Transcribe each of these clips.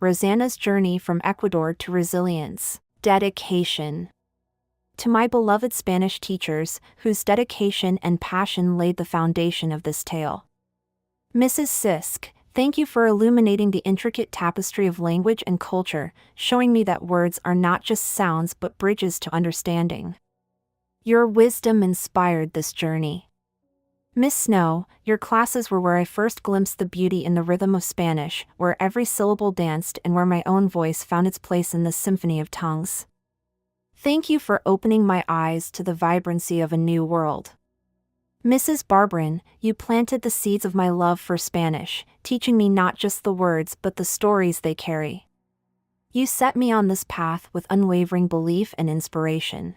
Rosanna's Journey from Ecuador to Resilience. Dedication. To my beloved Spanish teachers, whose dedication and passion laid the foundation of this tale. Mrs. Sisk, thank you for illuminating the intricate tapestry of language and culture, showing me that words are not just sounds but bridges to understanding. Your wisdom inspired this journey. Miss Snow, your classes were where I first glimpsed the beauty in the rhythm of Spanish, where every syllable danced and where my own voice found its place in the symphony of tongues. Thank you for opening my eyes to the vibrancy of a new world. Mrs. Barberin, you planted the seeds of my love for Spanish, teaching me not just the words but the stories they carry. You set me on this path with unwavering belief and inspiration.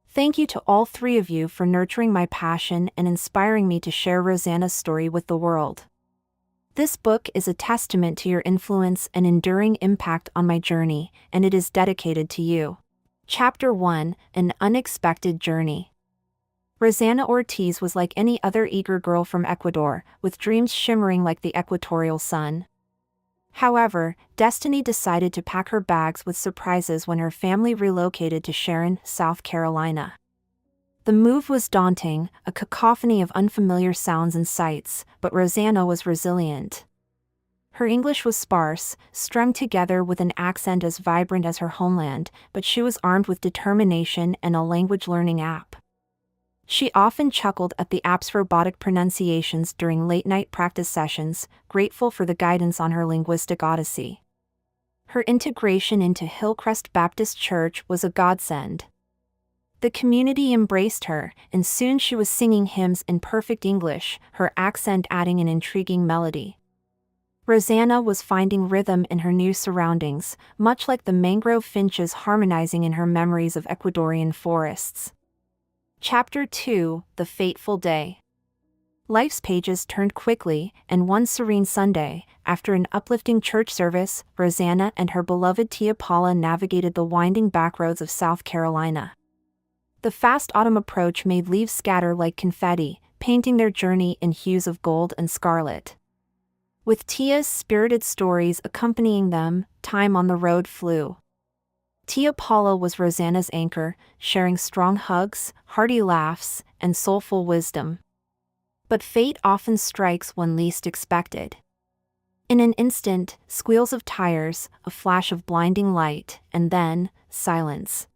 Thank you to all three of you for nurturing my passion and inspiring me to share Rosanna's story with the world. This book is a testament to your influence and enduring impact on my journey, and it is dedicated to you. Chapter 1: An Unexpected Journey. Rosanna Ortiz was like any other eager girl from Ecuador, with dreams shimmering like the equatorial sun. However, destiny decided to pack her bags with surprises when her family relocated to Sharon, South Carolina. The move was daunting, a cacophony of unfamiliar sounds and sights, but Rosanna was resilient. Her English was sparse, strung together with an accent as vibrant as her homeland, but she was armed with determination and a language-learning app. She often chuckled at the app's robotic pronunciations during late-night practice sessions, grateful for the guidance on her linguistic odyssey. Her integration into Hillcrest Baptist Church was a godsend. The community embraced her, and soon she was singing hymns in perfect English, her accent adding an intriguing melody. Rosanna was finding rhythm in her new surroundings, much like the mangrove finches harmonizing in her memories of Ecuadorian forests. Chapter 2: The Fateful Day. Life's pages turned quickly, and one serene Sunday, after an uplifting church service, Rosanna and her beloved Tia Paula navigated the winding backroads of South Carolina. The fast autumn approach made leaves scatter like confetti, painting their journey in hues of gold and scarlet. With Tia's spirited stories accompanying them, time on the road flew. Tia Paula was Rosanna's anchor, sharing strong hugs, hearty laughs, and soulful wisdom. But fate often strikes when least expected. In an instant, squeals of tires, a flash of blinding light, and then, silence.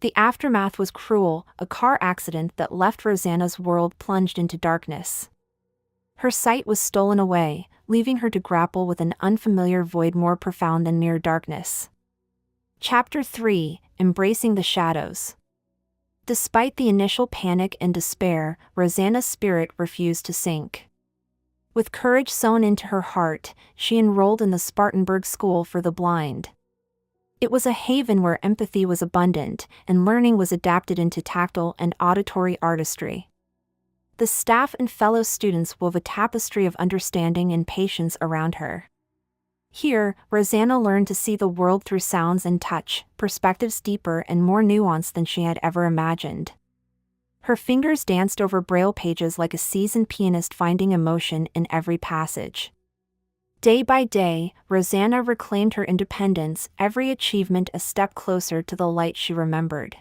The aftermath was cruel, a car accident that left Rosanna's world plunged into darkness. Her sight was stolen away, leaving her to grapple with an unfamiliar void more profound than mere darkness. Chapter 3: Embracing the Shadows. Despite the initial panic and despair, Rosanna's spirit refused to sink. With courage sewn into her heart, she enrolled in the Spartanburg School for the Blind. It was a haven where empathy was abundant, and learning was adapted into tactile and auditory artistry. The staff and fellow students wove a tapestry of understanding and patience around her. Here, Rosanna learned to see the world through sounds and touch, perspectives deeper and more nuanced than she had ever imagined. Her fingers danced over Braille pages like a seasoned pianist finding emotion in every passage. Day by day, Rosanna reclaimed her independence, every achievement a step closer to the light she remembered.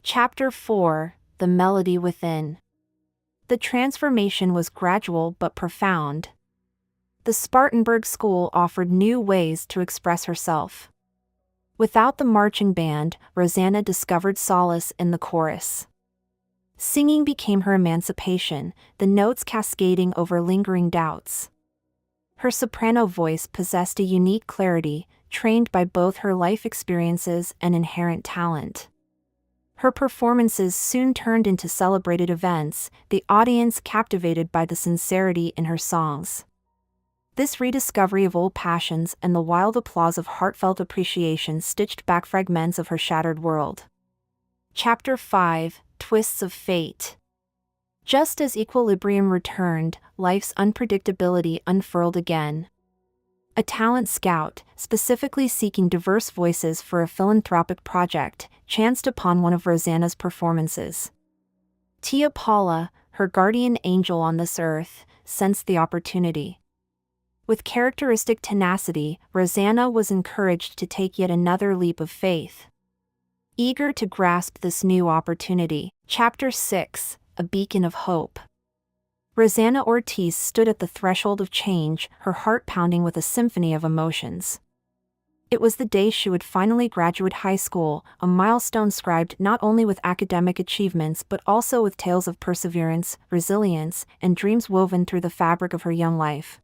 Chapter 4: The Melody Within. The transformation was gradual but profound. The Spartanburg School offered new ways to express herself. Without the marching band, Rosanna discovered solace in the chorus. Singing became her emancipation, the notes cascading over lingering doubts. Her soprano voice possessed a unique clarity, trained by both her life experiences and inherent talent. Her performances soon turned into celebrated events, the audience captivated by the sincerity in her songs. This rediscovery of old passions and the wild applause of heartfelt appreciation stitched back fragments of her shattered world. Chapter 5: Twists of Fate. Just as equilibrium returned, life's unpredictability unfurled again. A talent scout, specifically seeking diverse voices for a philanthropic project, chanced upon one of Rosanna's performances. Tia Paula, her guardian angel on this earth, sensed the opportunity. With characteristic tenacity, Rosanna was encouraged to take yet another leap of faith. Eager to grasp this new opportunity, Chapter 6, A Beacon of Hope. Rosanna Ortiz stood at the threshold of change, her heart pounding with a symphony of emotions. It was the day she would finally graduate high school, a milestone scribed not only with academic achievements but also with tales of perseverance, resilience, and dreams woven through the fabric of her young life.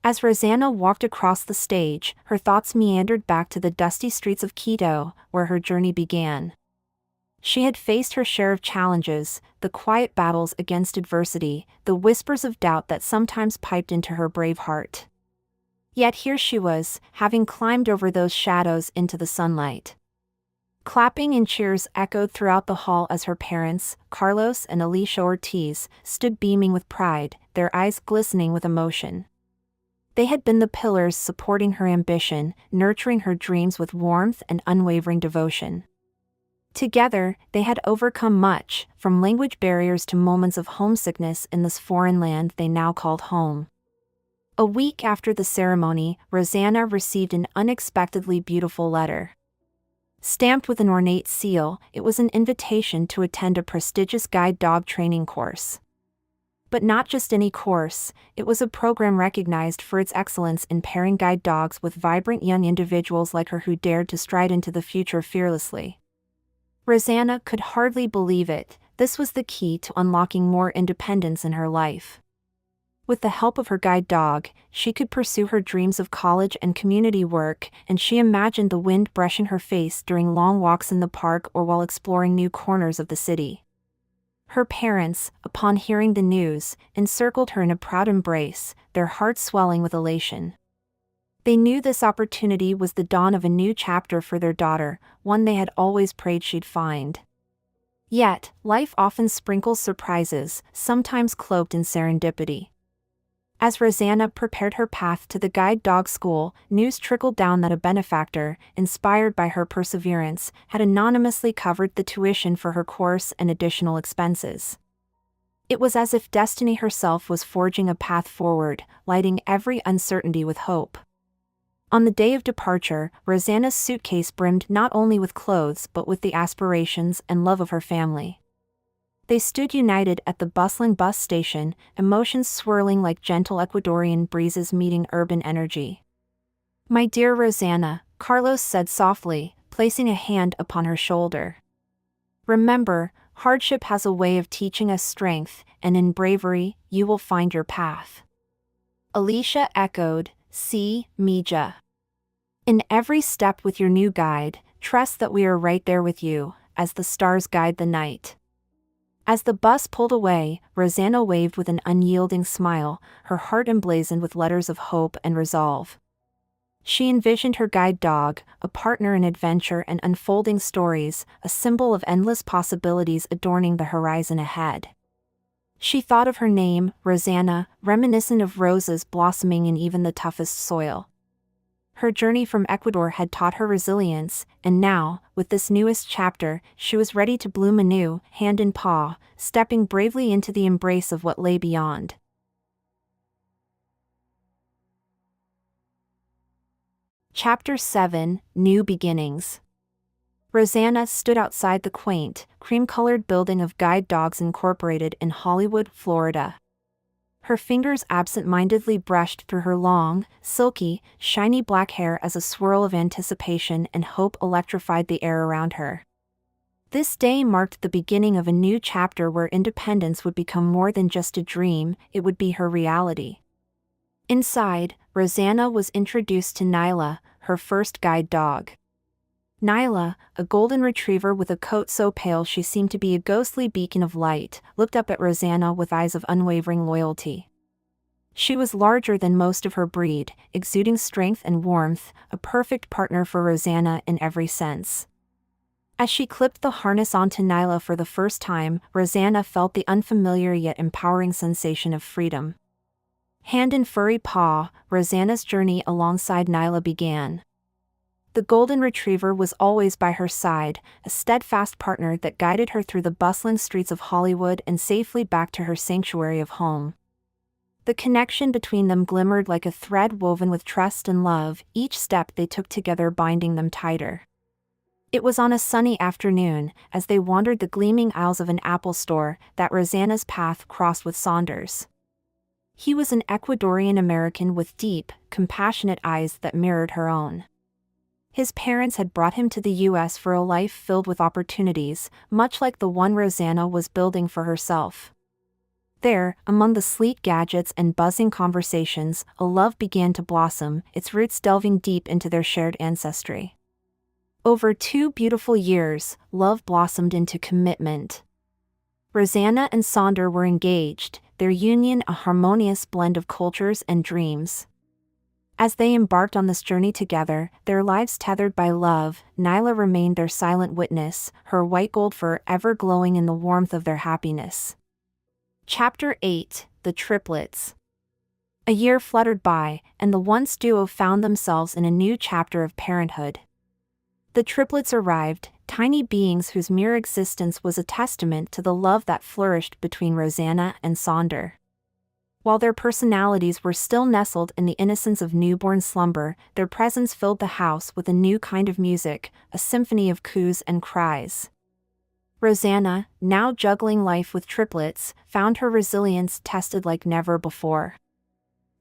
As Rosanna walked across the stage, her thoughts meandered back to the dusty streets of Quito, where her journey began. She had faced her share of challenges, the quiet battles against adversity, the whispers of doubt that sometimes piped into her brave heart. Yet here she was, having climbed over those shadows into the sunlight. Clapping and cheers echoed throughout the hall as her parents, Carlos and Alicia Ortiz, stood beaming with pride, their eyes glistening with emotion. They had been the pillars supporting her ambition, nurturing her dreams with warmth and unwavering devotion. Together, they had overcome much, from language barriers to moments of homesickness in this foreign land they now called home. A week after the ceremony, Rosanna received an unexpectedly beautiful letter. Stamped with an ornate seal, it was an invitation to attend a prestigious guide dog training course. But not just any course, it was a program recognized for its excellence in pairing guide dogs with vibrant young individuals like her who dared to stride into the future fearlessly. Rosanna could hardly believe it. This was the key to unlocking more independence in her life. With the help of her guide dog, she could pursue her dreams of college and community work, and she imagined the wind brushing her face during long walks in the park or while exploring new corners of the city. Her parents, upon hearing the news, encircled her in a proud embrace, their hearts swelling with elation. They knew this opportunity was the dawn of a new chapter for their daughter, one they had always prayed she'd find. Yet, life often sprinkles surprises, sometimes cloaked in serendipity. As Rosanna prepared her path to the guide dog school, news trickled down that a benefactor, inspired by her perseverance, had anonymously covered the tuition for her course and additional expenses. It was as if destiny herself was forging a path forward, lighting every uncertainty with hope. On the day of departure, Rosanna's suitcase brimmed not only with clothes but with the aspirations and love of her family. They stood united at the bustling bus station, emotions swirling like gentle Ecuadorian breezes meeting urban energy. "My dear Rosanna," Carlos said softly, placing a hand upon her shoulder. "Remember, hardship has a way of teaching us strength, and in bravery, you will find your path." Alicia echoed, "Si, Mija. In every step with your new guide, trust that we are right there with you, as the stars guide the night." As the bus pulled away, Rosanna waved with an unyielding smile, her heart emblazoned with letters of hope and resolve. She envisioned her guide dog, a partner in adventure and unfolding stories, a symbol of endless possibilities adorning the horizon ahead. She thought of her name, Rosanna, reminiscent of roses blossoming in even the toughest soil. Her journey from Ecuador had taught her resilience, and now, with this newest chapter, she was ready to bloom anew, hand in paw, stepping bravely into the embrace of what lay beyond. Chapter 7, New Beginnings. Rosanna stood outside the quaint, cream-colored building of Guide Dogs Incorporated in Hollywood, Florida. Her fingers absent-mindedly brushed through her long, silky, shiny black hair as a swirl of anticipation and hope electrified the air around her. This day marked the beginning of a new chapter where independence would become more than just a dream, it would be her reality. Inside, Rosanna was introduced to Nyla, her first guide dog. Nyla, a golden retriever with a coat so pale she seemed to be a ghostly beacon of light, looked up at Rosanna with eyes of unwavering loyalty. She was larger than most of her breed, exuding strength and warmth, a perfect partner for Rosanna in every sense. As she clipped the harness onto Nyla for the first time, Rosanna felt the unfamiliar yet empowering sensation of freedom. Hand in furry paw, Rosanna's journey alongside Nyla began. The golden retriever was always by her side, a steadfast partner that guided her through the bustling streets of Hollywood and safely back to her sanctuary of home. The connection between them glimmered like a thread woven with trust and love, each step they took together binding them tighter. It was on a sunny afternoon, as they wandered the gleaming aisles of an Apple store, that Rosanna's path crossed with Saunders. He was an Ecuadorian American with deep, compassionate eyes that mirrored her own. His parents had brought him to the U.S. for a life filled with opportunities, much like the one Rosanna was building for herself. There, among the sleek gadgets and buzzing conversations, a love began to blossom, its roots delving deep into their shared ancestry. Over 2 beautiful years, love blossomed into commitment. Rosanna and Saunders were engaged, their union a harmonious blend of cultures and dreams. As they embarked on this journey together, their lives tethered by love, Nyla remained their silent witness, her white gold fur ever glowing in the warmth of their happiness. Chapter 8: The Triplets. A year fluttered by, and the once duo found themselves in a new chapter of parenthood. The triplets arrived, tiny beings whose mere existence was a testament to the love that flourished between Rosanna and Saunders. While their personalities were still nestled in the innocence of newborn slumber, their presence filled the house with a new kind of music, a symphony of coos and cries. Rosanna, now juggling life with triplets, found her resilience tested like never before.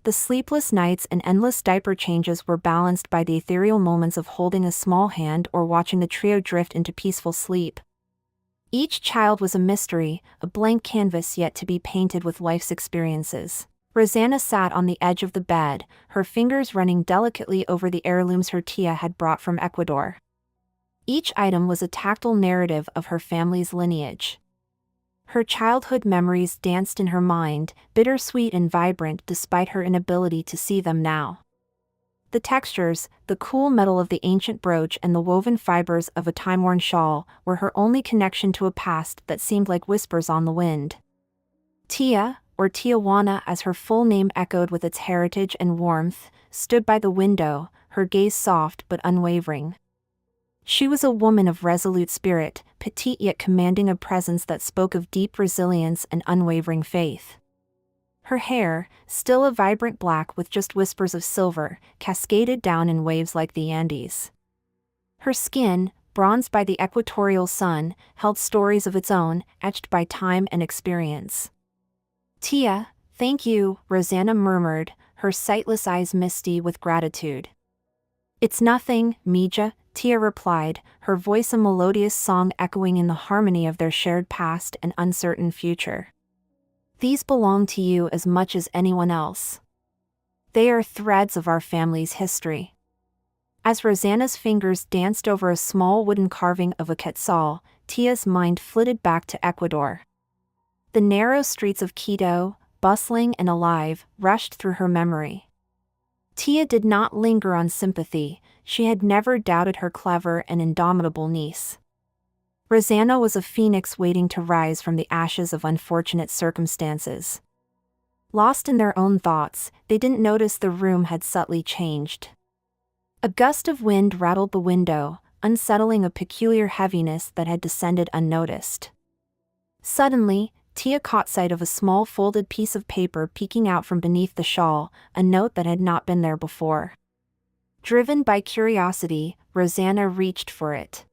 The sleepless nights and endless diaper changes were balanced by the ethereal moments of holding a small hand or watching the trio drift into peaceful sleep. Each child was a mystery, a blank canvas yet to be painted with life's experiences. Rosanna sat on the edge of the bed, her fingers running delicately over the heirlooms her tia had brought from Ecuador. Each item was a tactile narrative of her family's lineage. Her childhood memories danced in her mind, bittersweet and vibrant despite her inability to see them now. The textures, the cool metal of the ancient brooch and the woven fibers of a time-worn shawl, were her only connection to a past that seemed like whispers on the wind. Tia, or Tijuana as her full name echoed with its heritage and warmth, stood by the window, her gaze soft but unwavering. She was a woman of resolute spirit, petite yet commanding a presence that spoke of deep resilience and unwavering faith. Her hair, still a vibrant black with just whispers of silver, cascaded down in waves like the Andes. Her skin, bronzed by the equatorial sun, held stories of its own, etched by time and experience. "Tia, thank you," Rosanna murmured, her sightless eyes misty with gratitude. "It's nothing, Mija," Tia replied, her voice a melodious song echoing in the harmony of their shared past and uncertain future. "These belong to you as much as anyone else. They are threads of our family's history." As Rosanna's fingers danced over a small wooden carving of a quetzal, Tia's mind flitted back to Ecuador. The narrow streets of Quito, bustling and alive, rushed through her memory. Tia did not linger on sympathy, she had never doubted her clever and indomitable niece. Rosanna was a phoenix waiting to rise from the ashes of unfortunate circumstances. Lost in their own thoughts, they didn't notice the room had subtly changed. A gust of wind rattled the window, unsettling a peculiar heaviness that had descended unnoticed. Suddenly, Tia caught sight of a small folded piece of paper peeking out from beneath the shawl, a note that had not been there before. Driven by curiosity, Rosanna reached for it.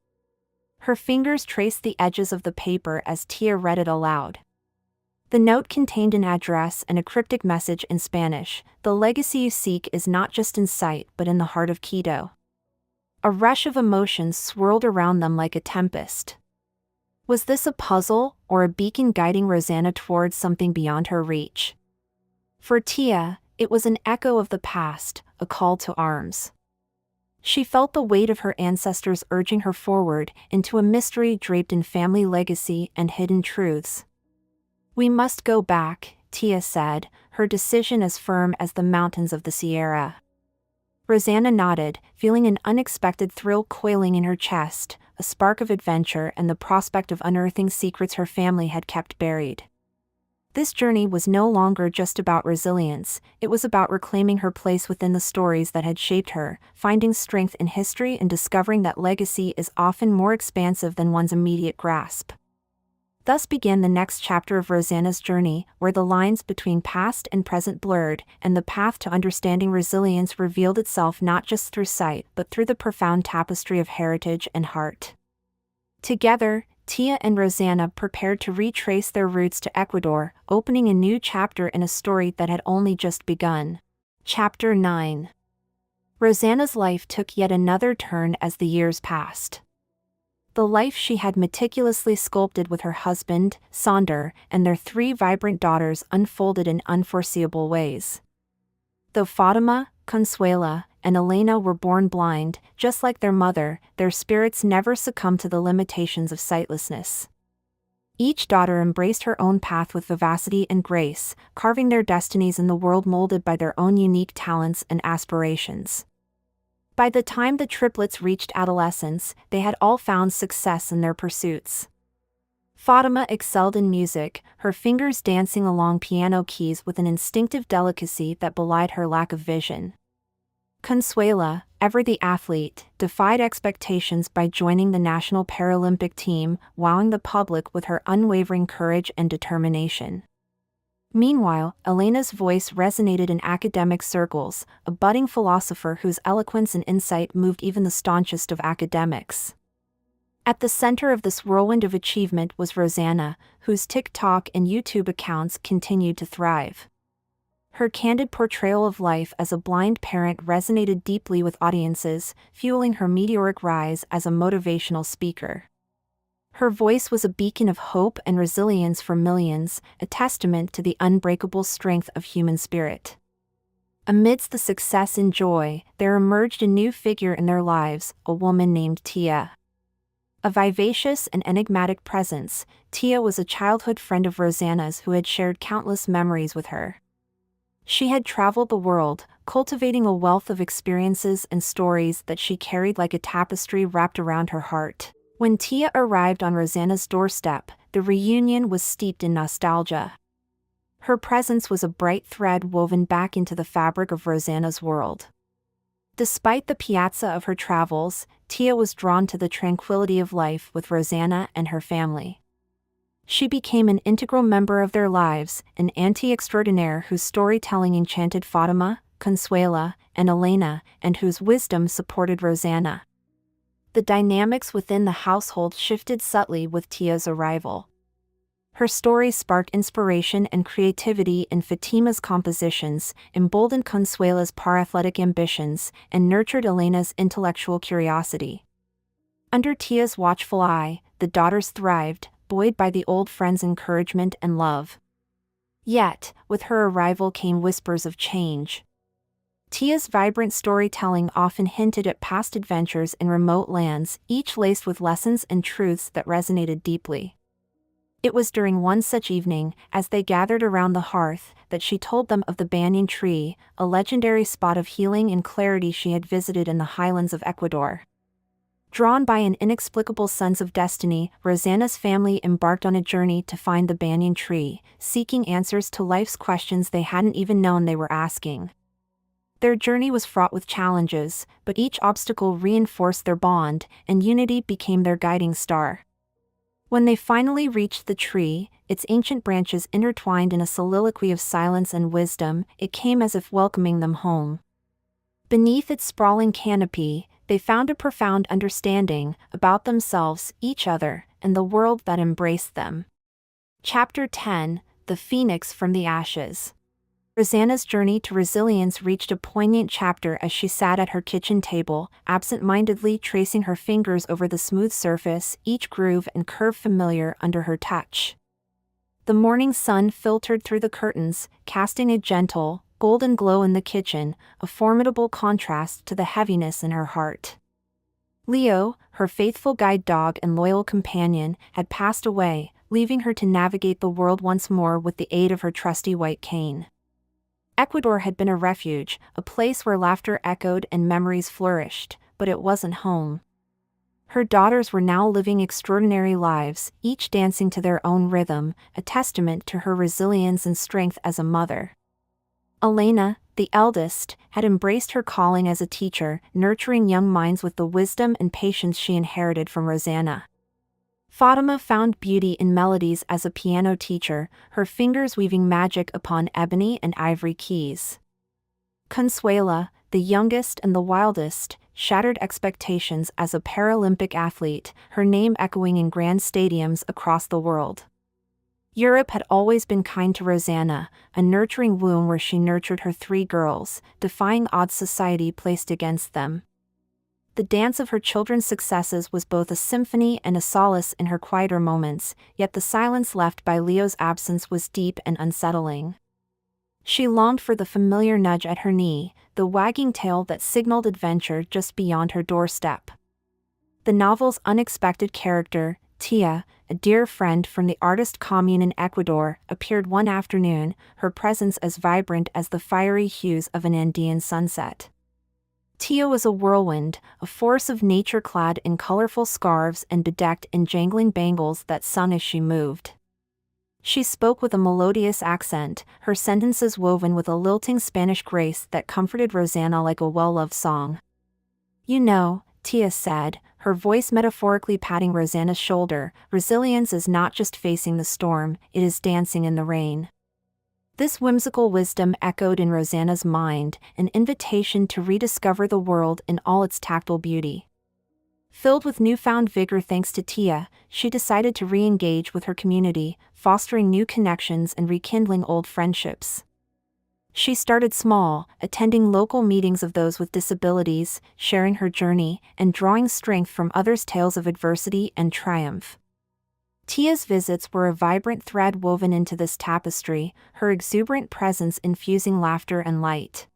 Her fingers traced the edges of the paper as Tia read it aloud. The note contained an address and a cryptic message in Spanish: "The legacy you seek is not just in sight but in the heart of Quito." A rush of emotions swirled around them like a tempest. Was this a puzzle, or a beacon guiding Rosanna towards something beyond her reach? For Tia, it was an echo of the past, a call to arms. She felt the weight of her ancestors urging her forward, into a mystery draped in family legacy and hidden truths. "We must go back," Tia said, her decision as firm as the mountains of the Sierra. Rosanna nodded, feeling an unexpected thrill coiling in her chest, a spark of adventure and the prospect of unearthing secrets her family had kept buried. This journey was no longer just about resilience, it was about reclaiming her place within the stories that had shaped her, finding strength in history and discovering that legacy is often more expansive than one's immediate grasp. Thus began the next chapter of Rosanna's journey, where the lines between past and present blurred, and the path to understanding resilience revealed itself not just through sight but through the profound tapestry of heritage and heart. Together, Tia and Rosanna prepared to retrace their roots to Ecuador, opening a new chapter in a story that had only just begun. Chapter 9. Rosanna's life took yet another turn as the years passed. The life she had meticulously sculpted with her husband, Sonder, and their 3 vibrant daughters unfolded in unforeseeable ways. Though Fatima, Consuela, and Elena were born blind, just like their mother, their spirits never succumbed to the limitations of sightlessness. Each daughter embraced her own path with vivacity and grace, carving their destinies in the world molded by their own unique talents and aspirations. By the time the triplets reached adolescence, they had all found success in their pursuits. Fatima excelled in music, her fingers dancing along piano keys with an instinctive delicacy that belied her lack of vision. Consuela, ever the athlete, defied expectations by joining the national Paralympic team, wowing the public with her unwavering courage and determination. Meanwhile, Elena's voice resonated in academic circles, a budding philosopher whose eloquence and insight moved even the staunchest of academics. At the center of this whirlwind of achievement was Rosanna, whose TikTok and YouTube accounts continued to thrive. Her candid portrayal of life as a blind parent resonated deeply with audiences, fueling her meteoric rise as a motivational speaker. Her voice was a beacon of hope and resilience for millions, a testament to the unbreakable strength of human spirit. Amidst the success and joy, there emerged a new figure in their lives, a woman named Tia. A vivacious and enigmatic presence, Tia was a childhood friend of Rosanna's who had shared countless memories with her. She had traveled the world, cultivating a wealth of experiences and stories that she carried like a tapestry wrapped around her heart. When Tia arrived on Rosanna's doorstep, the reunion was steeped in nostalgia. Her presence was a bright thread woven back into the fabric of Rosanna's world. Despite the piazza of her travels, Tia was drawn to the tranquility of life with Rosanna and her family. She became an integral member of their lives, an auntie extraordinaire whose storytelling enchanted Fatima, Consuela, and Elena, and whose wisdom supported Rosanna. The dynamics within the household shifted subtly with Tia's arrival. Her stories sparked inspiration and creativity in Fatima's compositions, emboldened Consuela's parathletic ambitions, and nurtured Elena's intellectual curiosity. Under Tia's watchful eye, the daughters thrived, buoyed by the old friend's encouragement and love. Yet, with her arrival came whispers of change. Tia's vibrant storytelling often hinted at past adventures in remote lands, each laced with lessons and truths that resonated deeply. It was during one such evening, as they gathered around the hearth, that she told them of the banyan tree, a legendary spot of healing and clarity she had visited in the highlands of Ecuador. Drawn by an inexplicable sense of destiny, Rosanna's family embarked on a journey to find the banyan tree, seeking answers to life's questions they hadn't even known they were asking. Their journey was fraught with challenges, but each obstacle reinforced their bond, and unity became their guiding star. When they finally reached the tree, its ancient branches intertwined in a soliloquy of silence and wisdom, it came as if welcoming them home. Beneath its sprawling canopy, they found a profound understanding about themselves, each other, and the world that embraced them. Chapter 10: The Phoenix from the Ashes. Rosanna's journey to resilience reached a poignant chapter as she sat at her kitchen table, absent-mindedly tracing her fingers over the smooth surface, each groove and curve familiar under her touch. The morning sun filtered through the curtains, casting a gentle, golden glow in the kitchen, a formidable contrast to the heaviness in her heart. Leo, her faithful guide dog and loyal companion, had passed away, leaving her to navigate the world once more with the aid of her trusty white cane. Ecuador had been a refuge, a place where laughter echoed and memories flourished, but it wasn't home. Her daughters were now living extraordinary lives, each dancing to their own rhythm, a testament to her resilience and strength as a mother. Elena, the eldest, had embraced her calling as a teacher, nurturing young minds with the wisdom and patience she inherited from Rosanna. Fatima found beauty in melodies as a piano teacher, her fingers weaving magic upon ebony and ivory keys. Consuela, the youngest and the wildest, shattered expectations as a Paralympic athlete, her name echoing in grand stadiums across the world. Europe had always been kind to Rosanna, a nurturing womb where she nurtured her 3 girls, defying odds society placed against them. The dance of her children's successes was both a symphony and a solace in her quieter moments, yet the silence left by Leo's absence was deep and unsettling. She longed for the familiar nudge at her knee, the wagging tail that signaled adventure just beyond her doorstep. The novel's unexpected character, Tia, a dear friend from the artist commune in Ecuador, appeared one afternoon, her presence as vibrant as the fiery hues of an Andean sunset. Tia was a whirlwind, a force of nature clad in colorful scarves and bedecked in jangling bangles that sung as she moved. She spoke with a melodious accent, her sentences woven with a lilting Spanish grace that comforted Rosanna like a well-loved song. "You know," Tia said, her voice metaphorically patting Rosanna's shoulder, "resilience is not just facing the storm, it is dancing in the rain." This whimsical wisdom echoed in Rosanna's mind, an invitation to rediscover the world in all its tactile beauty. Filled with newfound vigor thanks to Tia, she decided to re-engage with her community, fostering new connections and rekindling old friendships. She started small, attending local meetings of those with disabilities, sharing her journey, and drawing strength from others' tales of adversity and triumph. Tia's visits were a vibrant thread woven into this tapestry, her exuberant presence infusing laughter and light.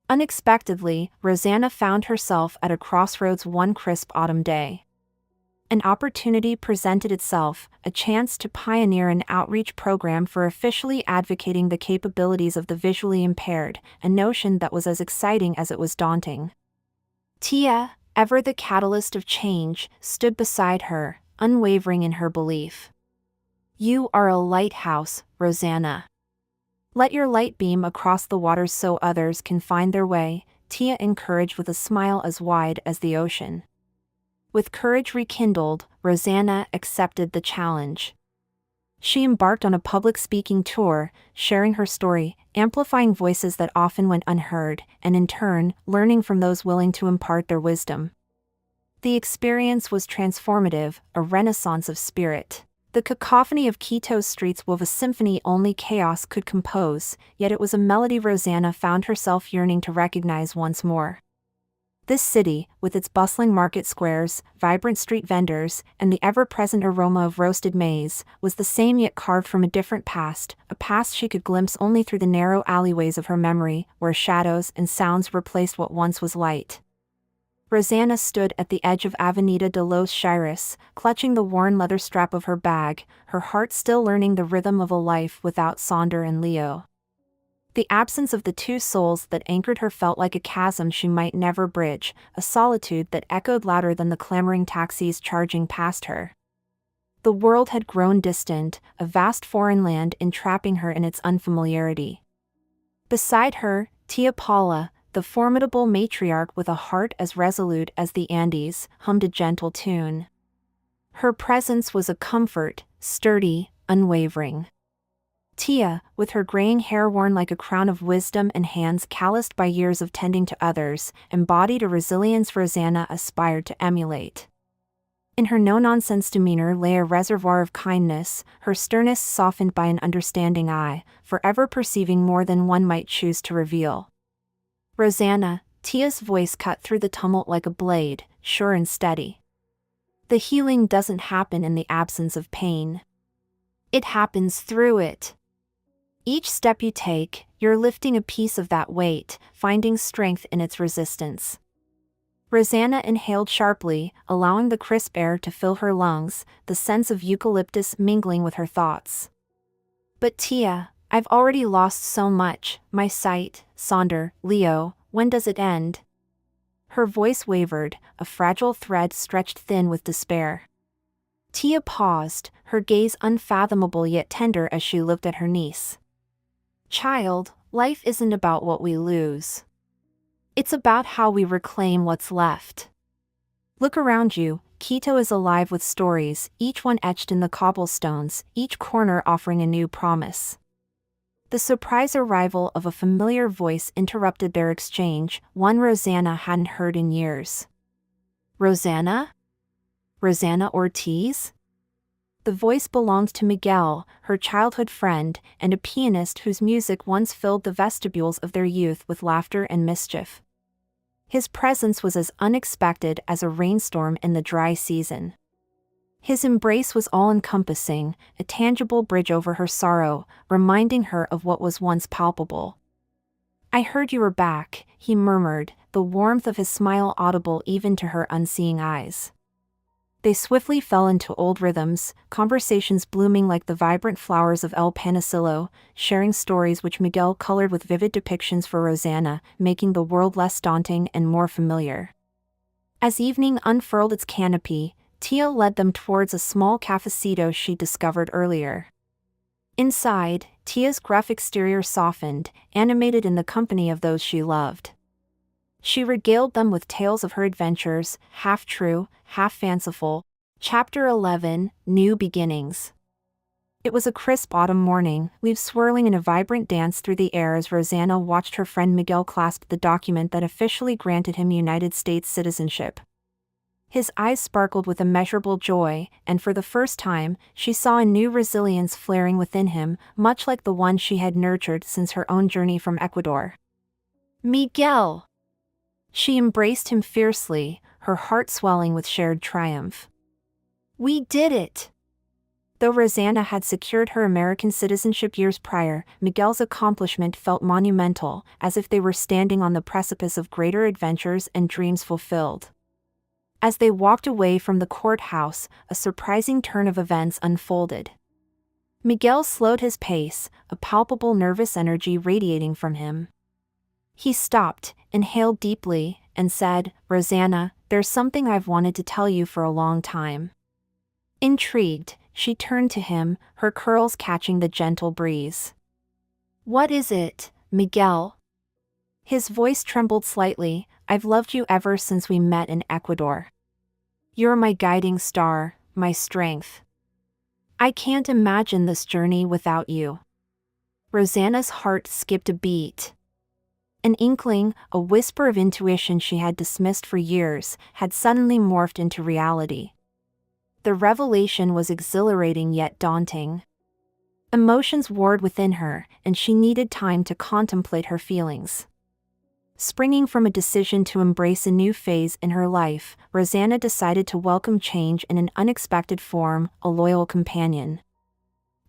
Unexpectedly, Rosanna found herself at a crossroads one crisp autumn day. An opportunity presented itself, a chance to pioneer an outreach program for officially advocating the capabilities of the visually impaired, a notion that was as exciting as it was daunting. Tia, ever the catalyst of change, stood beside her, unwavering in her belief. "You are a lighthouse, Rosanna. Let your light beam across the waters so others can find their way," Tia encouraged with a smile as wide as the ocean. With courage rekindled, Rosanna accepted the challenge. She embarked on a public speaking tour, sharing her story, amplifying voices that often went unheard, and in turn, learning from those willing to impart their wisdom. The experience was transformative, a renaissance of spirit. The cacophony of Quito's streets wove a symphony only chaos could compose, yet it was a melody Rosanna found herself yearning to recognize once more. This city, with its bustling market squares, vibrant street vendors, and the ever-present aroma of roasted maize, was the same yet carved from a different past, a past she could glimpse only through the narrow alleyways of her memory, where shadows and sounds replaced what once was light. Rosanna stood at the edge of Avenida de los Shiras, clutching the worn leather strap of her bag, her heart still learning the rhythm of a life without Sonder and Leo. The absence of the two souls that anchored her felt like a chasm she might never bridge, a solitude that echoed louder than the clamoring taxis charging past her. The world had grown distant, a vast foreign land entrapping her in its unfamiliarity. Beside her, Tia Paula, the formidable matriarch with a heart as resolute as the Andes, hummed a gentle tune. Her presence was a comfort, sturdy, unwavering. Tia, with her graying hair worn like a crown of wisdom and hands calloused by years of tending to others, embodied a resilience Rosanna aspired to emulate. In her no-nonsense demeanor lay a reservoir of kindness, her sternness softened by an understanding eye, forever perceiving more than one might choose to reveal. "Rosanna," Tia's voice cut through the tumult like a blade, sure and steady. "The healing doesn't happen in the absence of pain. It happens through it. Each step you take, you're lifting a piece of that weight, finding strength in its resistance." Rosanna inhaled sharply, allowing the crisp air to fill her lungs, the scents of eucalyptus mingling with her thoughts. "But Tia, I've already lost so much, my sight, Sonder, Leo, when does it end?" Her voice wavered, a fragile thread stretched thin with despair. Tia paused, her gaze unfathomable yet tender as she looked at her niece. "Child, life isn't about what we lose. It's about how we reclaim what's left. Look around you, Quito is alive with stories, each one etched in the cobblestones, each corner offering a new promise. The surprise arrival of a familiar voice interrupted their exchange, one Rosanna hadn't heard in years. Rosanna? Rosanna Ortiz? The voice belonged to Miguel, her childhood friend, and a pianist whose music once filled the vestibules of their youth with laughter and mischief. His presence was as unexpected as a rainstorm in the dry season. His embrace was all-encompassing, a tangible bridge over her sorrow, reminding her of what was once palpable. "I heard you were back," he murmured, the warmth of his smile audible even to her unseeing eyes. They swiftly fell into old rhythms, conversations blooming like the vibrant flowers of El Panicillo, sharing stories which Miguel colored with vivid depictions for Rosanna, making the world less daunting and more familiar. As evening unfurled its canopy, Tia led them towards a small cafecito she'd discovered earlier. Inside, Tia's gruff exterior softened, animated in the company of those she loved. She regaled them with tales of her adventures, half true, half fanciful. Chapter 11, New Beginnings. It was a crisp autumn morning, leaves swirling in a vibrant dance through the air as Rosanna watched her friend Miguel clasp the document that officially granted him United States citizenship. His eyes sparkled with immeasurable joy, and for the first time, she saw a new resilience flaring within him, much like the one she had nurtured since her own journey from Ecuador. "Miguel!" She embraced him fiercely, her heart swelling with shared triumph. "We did it!" Though Rosanna had secured her American citizenship years prior, Miguel's accomplishment felt monumental, as if they were standing on the precipice of greater adventures and dreams fulfilled. As they walked away from the courthouse, a surprising turn of events unfolded. Miguel slowed his pace, a palpable nervous energy radiating from him. He stopped, inhaled deeply, and said, "Rosanna, there's something I've wanted to tell you for a long time." Intrigued, she turned to him, her curls catching the gentle breeze. "What is it, Miguel?" His voice trembled slightly. "I've loved you ever since we met in Ecuador. You're my guiding star, my strength. I can't imagine this journey without you." Rosanna's heart skipped a beat. An inkling, a whisper of intuition she had dismissed for years, had suddenly morphed into reality. The revelation was exhilarating yet daunting. Emotions warred within her, and she needed time to contemplate her feelings. Springing from a decision to embrace a new phase in her life, Rosanna decided to welcome change in an unexpected form, a loyal companion.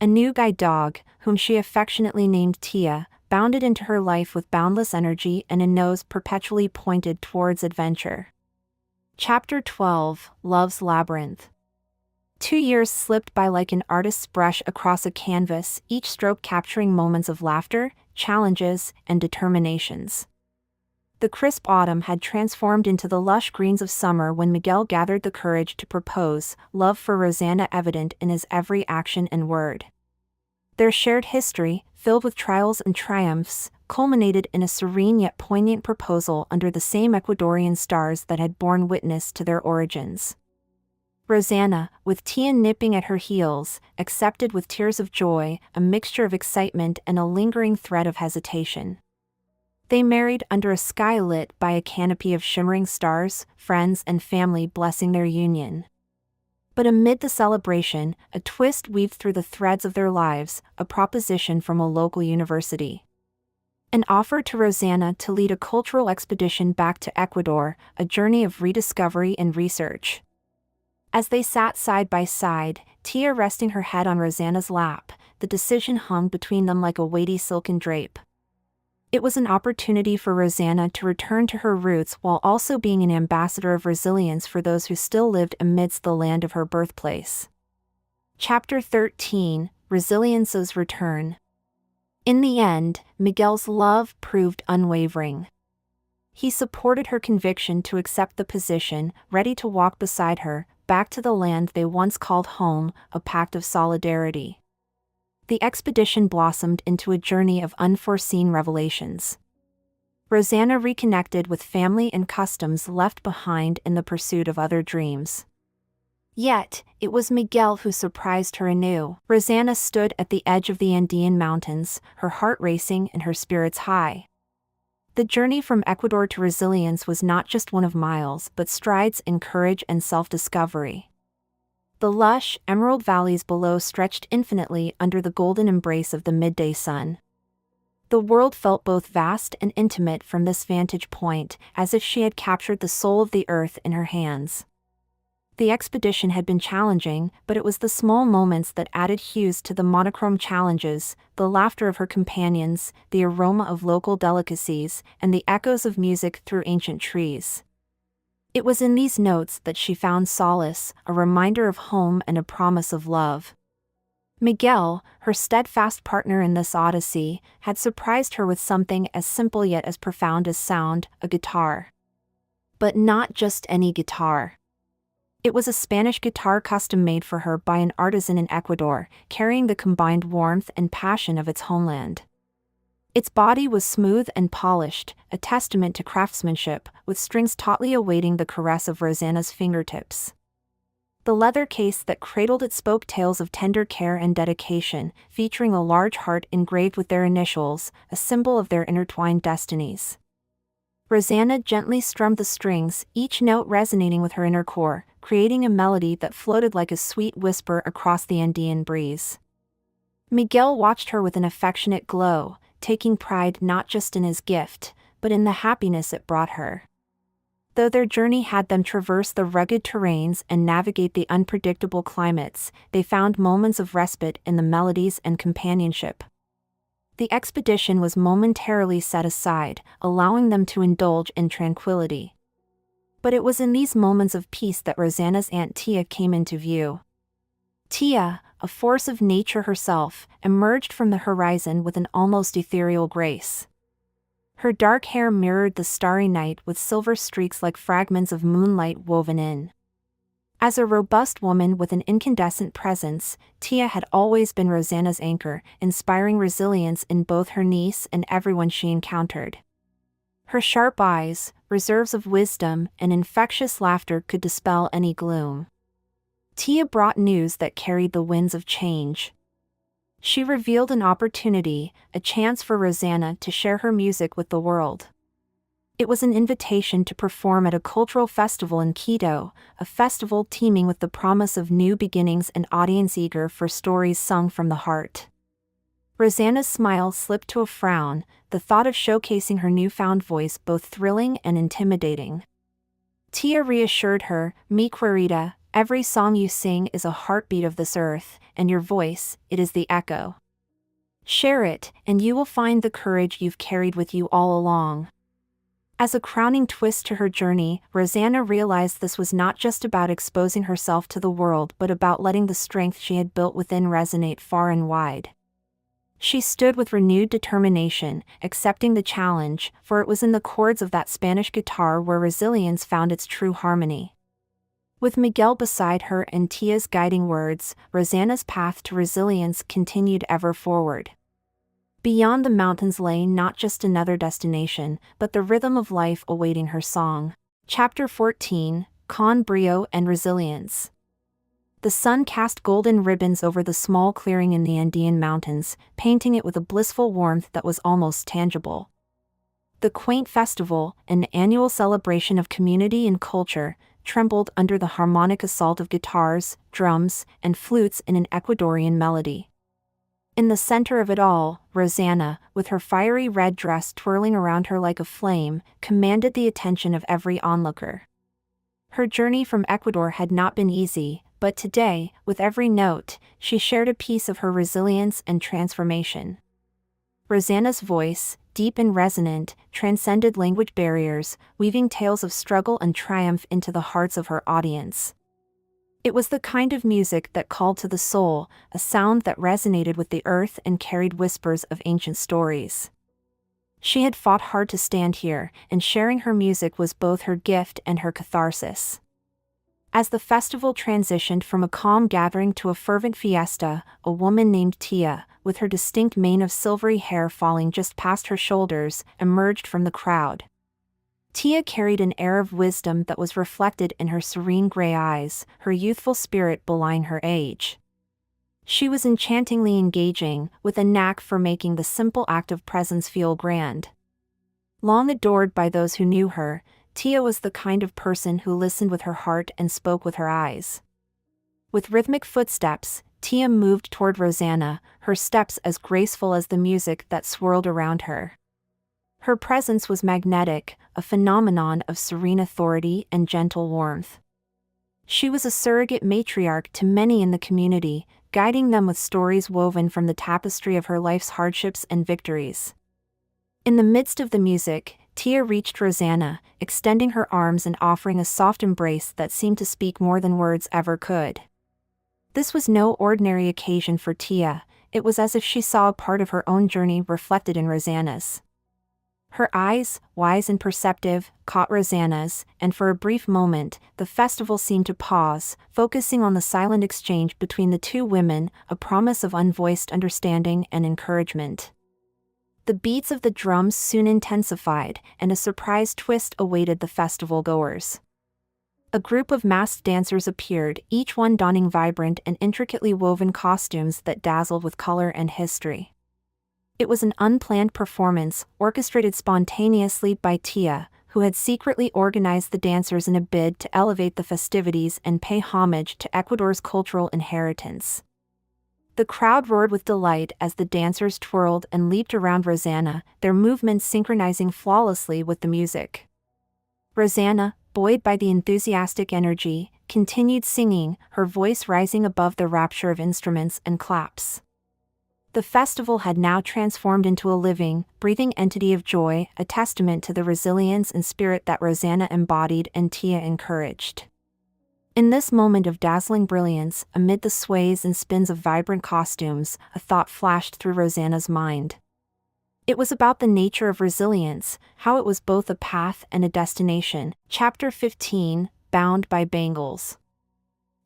A new guide dog, whom she affectionately named Tia, bounded into her life with boundless energy and a nose perpetually pointed towards adventure. Chapter 12, Love's Labyrinth. 2 years slipped by like an artist's brush across a canvas, each stroke capturing moments of laughter, challenges, and determinations. The crisp autumn had transformed into the lush greens of summer when Miguel gathered the courage to propose, love for Rosanna evident in his every action and word. Their shared history, filled with trials and triumphs, culminated in a serene yet poignant proposal under the same Ecuadorian stars that had borne witness to their origins. Rosanna, with Tia nipping at her heels, accepted with tears of joy, a mixture of excitement and a lingering thread of hesitation. They married under a sky lit by a canopy of shimmering stars, friends and family blessing their union. But amid the celebration, a twist weaved through the threads of their lives, a proposition from a local university. An offer to Rosanna to lead a cultural expedition back to Ecuador, a journey of rediscovery and research. As they sat side by side, Tia resting her head on Rosanna's lap, the decision hung between them like a weighty silken drape. It was an opportunity for Rosanna to return to her roots while also being an ambassador of resilience for those who still lived amidst the land of her birthplace. Chapter 13, Resilience's Return. In the end, Miguel's love proved unwavering. He supported her conviction to accept the position, ready to walk beside her, back to the land they once called home, a pact of solidarity. The expedition blossomed into a journey of unforeseen revelations. Rosanna reconnected with family and customs left behind in the pursuit of other dreams. Yet, it was Miguel who surprised her anew. Rosanna stood at the edge of the Andean mountains, her heart racing and her spirits high. The journey from Ecuador to resilience was not just one of miles but strides in courage and self-discovery. The lush, emerald valleys below stretched infinitely under the golden embrace of the midday sun. The world felt both vast and intimate from this vantage point, as if she had captured the soul of the earth in her hands. The expedition had been challenging, but it was the small moments that added hues to the monochrome challenges, the laughter of her companions, the aroma of local delicacies, and the echoes of music through ancient trees. It was in these notes that she found solace, a reminder of home and a promise of love. Miguel, her steadfast partner in this odyssey, had surprised her with something as simple yet as profound as sound, a guitar. But not just any guitar. It was a Spanish guitar custom-made for her by an artisan in Ecuador, carrying the combined warmth and passion of its homeland. Its body was smooth and polished, a testament to craftsmanship, with strings tautly awaiting the caress of Rosanna's fingertips. The leather case that cradled it spoke tales of tender care and dedication, featuring a large heart engraved with their initials, a symbol of their intertwined destinies. Rosanna gently strummed the strings, each note resonating with her inner core, creating a melody that floated like a sweet whisper across the Andean breeze. Miguel watched her with an affectionate glow, taking pride not just in his gift, but in the happiness it brought her. Though their journey had them traverse the rugged terrains and navigate the unpredictable climates, they found moments of respite in the melodies and companionship. The expedition was momentarily set aside, allowing them to indulge in tranquility. But it was in these moments of peace that Rosanna's Aunt Tia came into view. Tia, a force of nature herself, emerged from the horizon with an almost ethereal grace. Her dark hair mirrored the starry night with silver streaks like fragments of moonlight woven in. As a robust woman with an incandescent presence, Tia had always been Rosanna's anchor, inspiring resilience in both her niece and everyone she encountered. Her sharp eyes, reserves of wisdom, and infectious laughter could dispel any gloom. Tia brought news that carried the winds of change. She revealed an opportunity, a chance for Rosanna to share her music with the world. It was an invitation to perform at a cultural festival in Quito, a festival teeming with the promise of new beginnings and audience eager for stories sung from the heart. Rosanna's smile slipped to a frown, the thought of showcasing her newfound voice both thrilling and intimidating. Tia reassured her, "Mi querida, every song you sing is a heartbeat of this earth, and your voice, it is the echo. Share it, and you will find the courage you've carried with you all along." As a crowning twist to her journey, Rosanna realized this was not just about exposing herself to the world but about letting the strength she had built within resonate far and wide. She stood with renewed determination, accepting the challenge, for it was in the chords of that Spanish guitar where resilience found its true harmony. With Miguel beside her and Tia's guiding words, Rosanna's path to resilience continued ever forward. Beyond the mountains lay not just another destination, but the rhythm of life awaiting her song. Chapter 14, Con Brio and Resilience. The sun cast golden ribbons over the small clearing in the Andean mountains, painting it with a blissful warmth that was almost tangible. The quaint festival, an annual celebration of community and culture, trembled under the harmonic assault of guitars, drums, and flutes in an Ecuadorian melody. In the center of it all, Rosanna, with her fiery red dress twirling around her like a flame, commanded the attention of every onlooker. Her journey from Ecuador had not been easy, but today, with every note, she shared a piece of her resilience and transformation. Rosanna's voice, deep and resonant, transcended language barriers, weaving tales of struggle and triumph into the hearts of her audience. It was the kind of music that called to the soul, a sound that resonated with the earth and carried whispers of ancient stories. She had fought hard to stand here, and sharing her music was both her gift and her catharsis. As the festival transitioned from a calm gathering to a fervent fiesta, a woman named Tia, with her distinct mane of silvery hair falling just past her shoulders, emerged from the crowd. Tia carried an air of wisdom that was reflected in her serene gray eyes, her youthful spirit belying her age. She was enchantingly engaging, with a knack for making the simple act of presence feel grand. Long adored by those who knew her, Tia was the kind of person who listened with her heart and spoke with her eyes. With rhythmic footsteps, Tia moved toward Rosanna, her steps as graceful as the music that swirled around her. Her presence was magnetic, a phenomenon of serene authority and gentle warmth. She was a surrogate matriarch to many in the community, guiding them with stories woven from the tapestry of her life's hardships and victories. In the midst of the music, Tia reached Rosanna, extending her arms and offering a soft embrace that seemed to speak more than words ever could. This was no ordinary occasion for Tia, it was as if she saw a part of her own journey reflected in Rosanna's. Her eyes, wise and perceptive, caught Rosanna's, and for a brief moment, the festival seemed to pause, focusing on the silent exchange between the two women, a promise of unvoiced understanding and encouragement. The beats of the drums soon intensified, and a surprise twist awaited the festival goers. A group of masked dancers appeared, each one donning vibrant and intricately woven costumes that dazzled with color and history. It was an unplanned performance, orchestrated spontaneously by Tia, who had secretly organized the dancers in a bid to elevate the festivities and pay homage to Ecuador's cultural inheritance. The crowd roared with delight as the dancers twirled and leaped around Rosanna, their movements synchronizing flawlessly with the music. Rosanna, buoyed by the enthusiastic energy, continued singing, her voice rising above the rapture of instruments and claps. The festival had now transformed into a living, breathing entity of joy, a testament to the resilience and spirit that Rosanna embodied and Tia encouraged. In this moment of dazzling brilliance, amid the sways and spins of vibrant costumes, a thought flashed through Rosanna's mind. It was about the nature of resilience, how it was both a path and a destination. Chapter 15, Bound by Bangles.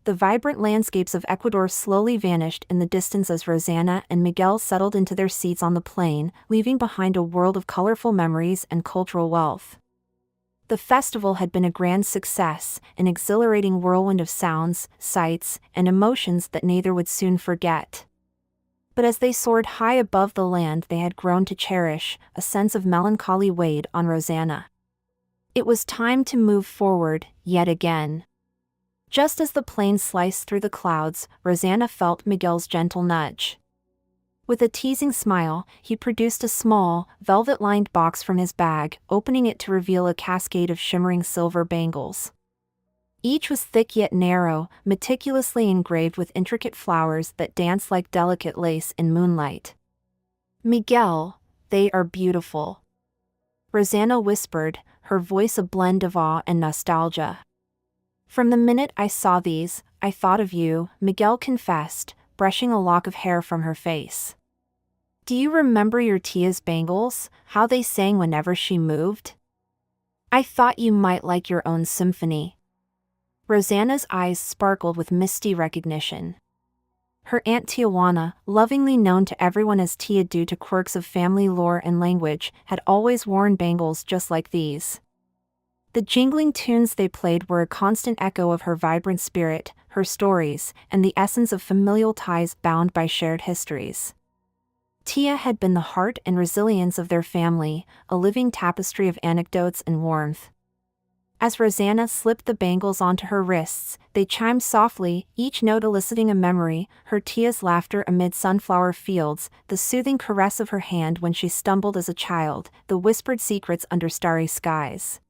The vibrant landscapes of Ecuador slowly vanished in the distance as Rosanna and Miguel settled into their seats on the plain, leaving behind a world of colorful memories and cultural wealth. The festival had been a grand success, an exhilarating whirlwind of sounds, sights, and emotions that neither would soon forget. But as they soared high above the land they had grown to cherish, a sense of melancholy weighed on Rosanna. It was time to move forward, yet again. Just as the plane sliced through the clouds, Rosanna felt Miguel's gentle nudge. With a teasing smile, he produced a small, velvet-lined box from his bag, opening it to reveal a cascade of shimmering silver bangles. Each was thick yet narrow, meticulously engraved with intricate flowers that danced like delicate lace in moonlight. "Miguel, they are beautiful," Rosanna whispered, her voice a blend of awe and nostalgia. "From the minute I saw these, I thought of you," Miguel confessed, brushing a lock of hair from her face. "Do you remember your Tia's bangles, how they sang whenever she moved? I thought you might like your own symphony." Rosanna's eyes sparkled with misty recognition. Her Aunt Tijuana, lovingly known to everyone as Tia due to quirks of family lore and language, had always worn bangles just like these. The jingling tunes they played were a constant echo of her vibrant spirit, her stories, and the essence of familial ties bound by shared histories. Tia had been the heart and resilience of their family, a living tapestry of anecdotes and warmth. As Rosanna slipped the bangles onto her wrists, they chimed softly, each note eliciting a memory, her Tia's laughter amid sunflower fields, the soothing caress of her hand when she stumbled as a child, the whispered secrets under starry skies.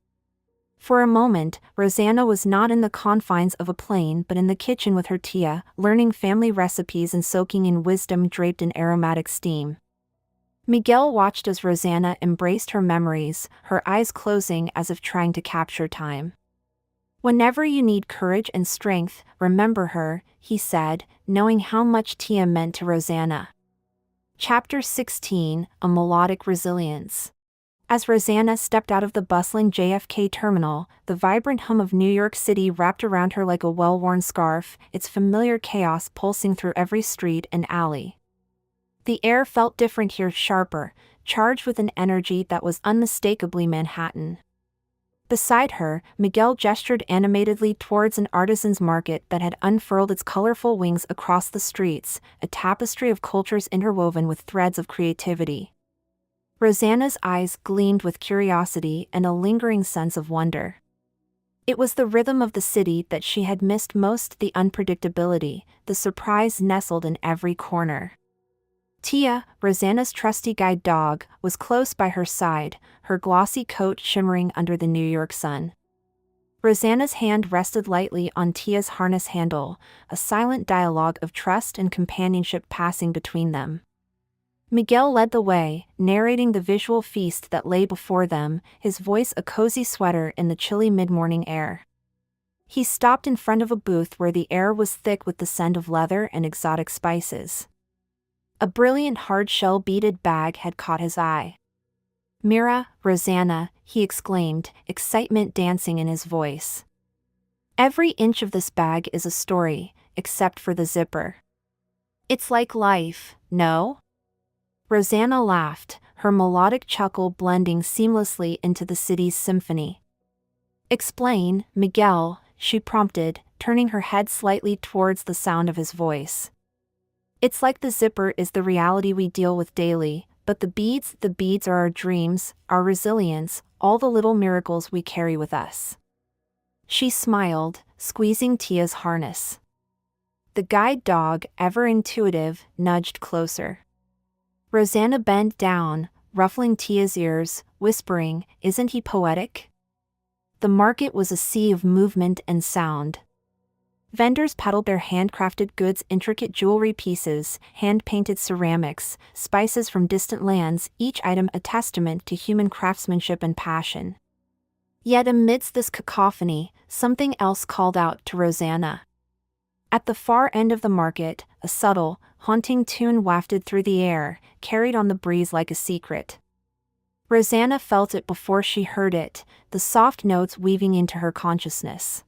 For a moment, Rosanna was not in the confines of a plane but in the kitchen with her Tia, learning family recipes and soaking in wisdom draped in aromatic steam. Miguel watched as Rosanna embraced her memories, her eyes closing as if trying to capture time. "Whenever you need courage and strength, remember her," he said, knowing how much Tia meant to Rosanna. Chapter 16, A Melodic Resilience. As Rosanna stepped out of the bustling JFK terminal, the vibrant hum of New York City wrapped around her like a well-worn scarf, its familiar chaos pulsing through every street and alley. The air felt different here, sharper, charged with an energy that was unmistakably Manhattan. Beside her, Miguel gestured animatedly towards an artisan's market that had unfurled its colorful wings across the streets, a tapestry of cultures interwoven with threads of creativity. Rosanna's eyes gleamed with curiosity and a lingering sense of wonder. It was the rhythm of the city that she had missed most, the unpredictability, the surprise nestled in every corner. Tia, Rosanna's trusty guide dog, was close by her side, her glossy coat shimmering under the New York sun. Rosanna's hand rested lightly on Tia's harness handle, a silent dialogue of trust and companionship passing between them. Miguel led the way, narrating the visual feast that lay before them, his voice a cozy sweater in the chilly mid-morning air. He stopped in front of a booth where the air was thick with the scent of leather and exotic spices. A brilliant hard-shell beaded bag had caught his eye. "Mira, Rosanna," he exclaimed, excitement dancing in his voice. "Every inch of this bag is a story, except for the zipper. It's like life, no?" Rosanna laughed, her melodic chuckle blending seamlessly into the city's symphony. "Explain, Miguel," she prompted, turning her head slightly towards the sound of his voice. "It's like the zipper is the reality we deal with daily, but the beads are our dreams, our resilience, all the little miracles we carry with us." She smiled, squeezing Tia's harness. The guide dog, ever intuitive, nudged closer. Rosanna bent down, ruffling Tia's ears, whispering, "Isn't he poetic?" The market was a sea of movement and sound. Vendors peddled their handcrafted goods, intricate jewelry pieces, hand-painted ceramics, spices from distant lands, each item a testament to human craftsmanship and passion. Yet amidst this cacophony, something else called out to Rosanna. At the far end of the market, a subtle, haunting tune wafted through the air, carried on the breeze like a secret. Rosanna felt it before she heard it, the soft notes weaving into her consciousness.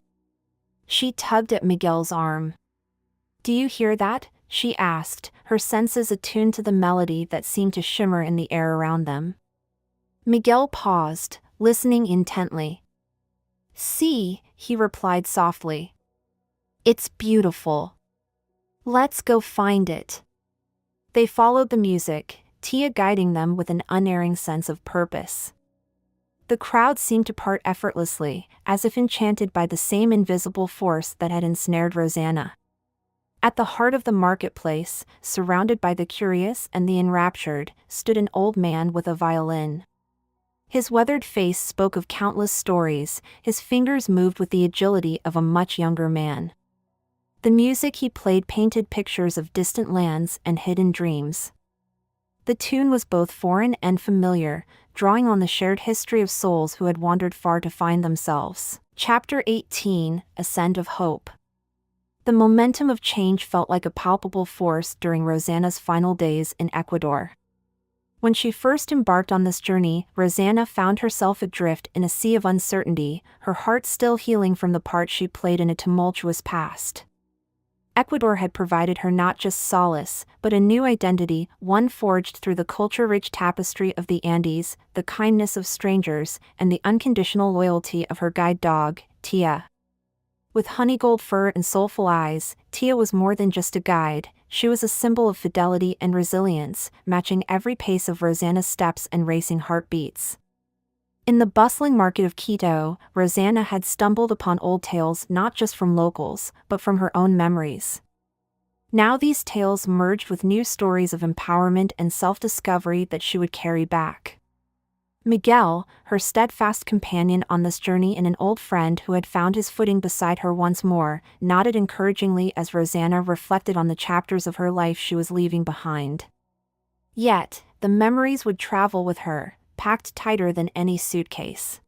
She tugged at Miguel's arm. "Do you hear that?" she asked, her senses attuned to the melody that seemed to shimmer in the air around them. Miguel paused, listening intently. "See," he replied softly. "It's beautiful. Let's go find it." They followed the music, Tia guiding them with an unerring sense of purpose. The crowd seemed to part effortlessly, as if enchanted by the same invisible force that had ensnared Rosanna. At the heart of the marketplace, surrounded by the curious and the enraptured, stood an old man with a violin. His weathered face spoke of countless stories, his fingers moved with the agility of a much younger man. The music he played painted pictures of distant lands and hidden dreams. The tune was both foreign and familiar, drawing on the shared history of souls who had wandered far to find themselves. Chapter 18, Ascent of Hope. The momentum of change felt like a palpable force during Rosanna's final days in Ecuador. When she first embarked on this journey, Rosanna found herself adrift in a sea of uncertainty, her heart still healing from the part she played in a tumultuous past. Ecuador had provided her not just solace, but a new identity, one forged through the culture-rich tapestry of the Andes, the kindness of strangers, and the unconditional loyalty of her guide dog, Tia. With honeygold fur and soulful eyes, Tia was more than just a guide, she was a symbol of fidelity and resilience, matching every pace of Rosanna's steps and racing heartbeats. In the bustling market of Quito, Rosanna had stumbled upon old tales not just from locals, but from her own memories. Now these tales merged with new stories of empowerment and self-discovery that she would carry back. Miguel, her steadfast companion on this journey and an old friend who had found his footing beside her once more, nodded encouragingly as Rosanna reflected on the chapters of her life she was leaving behind. Yet, the memories would travel with her, packed tighter than any suitcase.